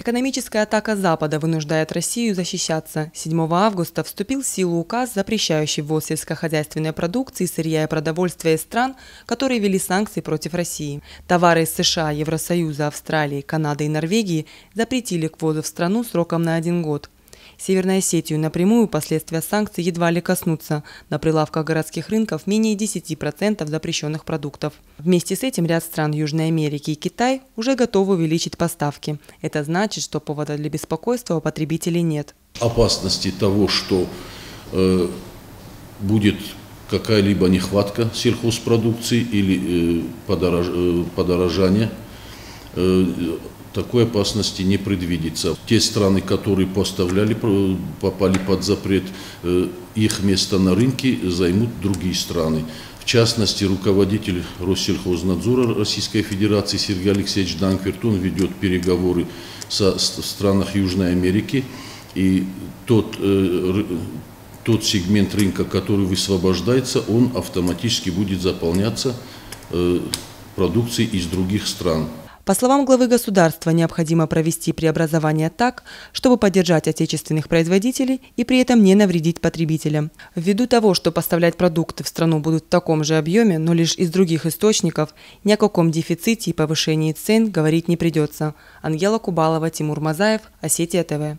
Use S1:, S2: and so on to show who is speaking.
S1: Экономическая атака Запада вынуждает Россию защищаться. 7 августа вступил в силу указ, запрещающий ввоз сельскохозяйственной продукции, сырья и продовольствия из стран, которые ввели санкции против России. Товары из США, Евросоюза, Австралии, Канады и Норвегии запретили к ввозу в страну сроком на 1 год. Северной Осетию напрямую последствия санкций едва ли коснутся. На прилавках городских рынков менее 10% запрещенных продуктов. Вместе с этим ряд стран Южной Америки и Китай уже готовы увеличить поставки. Это значит, что повода для беспокойства у потребителей нет.
S2: Опасности того, что будет какая-либо нехватка сельхозпродукции или подорожание, такой опасности не предвидится. Те страны, которые поставляли, попали под запрет, их место на рынке займут другие страны. В частности, руководитель Россельхознадзора Российской Федерации Сергей Алексеевич Данквирт, он ведет переговоры в странах Южной Америки. И тот сегмент рынка, который высвобождается, он автоматически будет заполняться продукцией из других стран.
S1: По словам главы государства, необходимо провести преобразование так, чтобы поддержать отечественных производителей и при этом не навредить потребителям. Ввиду того, что поставлять продукты в страну будут в таком же объеме, но лишь из других источников, ни о каком дефиците и повышении цен говорить не придется. Ангела Кубалова, Тимур Мазаев, Осетия ТВ.